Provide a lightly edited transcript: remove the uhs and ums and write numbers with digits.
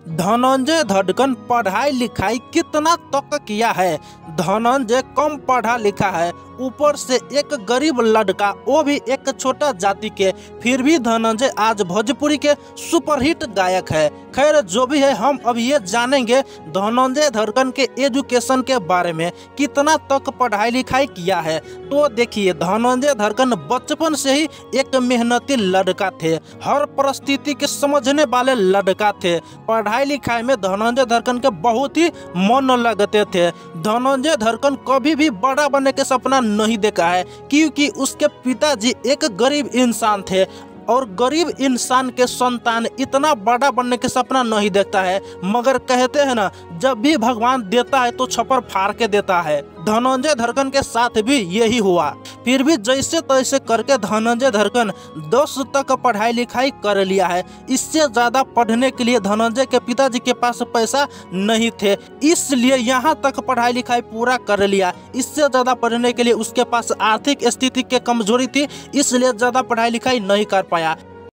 धनंजय धड़कन पढ़ाई लिखाई कितना तक किया है। धनंजय कम पढ़ा लिखा है, ऊपर से एक गरीब लड़का, वो भी एक छोटा जाति के। फिर भी धनंजय आज भोजपुरी के सुपरहिट गायक है। खैर जो भी है, हम अब ये जानेंगे धनंजय धड़कन के एजुकेशन के बारे में, कितना तक पढ़ाई लिखाई किया है। तो देखिए, धनंजय धड़कन बचपन से ही एक मेहनती लड़का थे, हर परिस्थिति के समझने वाले लड़का थे। पढ़ाई लिखाई में धनंजय धड़कन के बहुत ही मन लगते थे। धनंजय धड़कन कभी भी बड़ा बनने के सपना नहीं देखा है, क्योंकि उसके पिताजी एक गरीब इंसान थे और गरीब इंसान के संतान इतना बड़ा बनने के सपना नहीं देखता है। मगर कहते हैं ना, जब भी भगवान देता है तो छप्पर फाड़ के देता है। धनंजय धड़कन के साथ भी यही हुआ। फिर भी जैसे तैसे करके धनंजय धड़कन 10 तक पढ़ाई लिखाई कर लिया है। इससे ज़्यादा पढ़ने के लिए धनंजय के पिताजी के पास पैसा नहीं थे, इसलिए यहाँ तक पढ़ाई लिखाई पूरा कर लिया। इससे ज़्यादा पढ़ने के लिए उसके पास आर्थिक स्थिति की कमजोरी थी, इसलिए ज़्यादा पढ़ाई लिखाई नहीं कर पाया।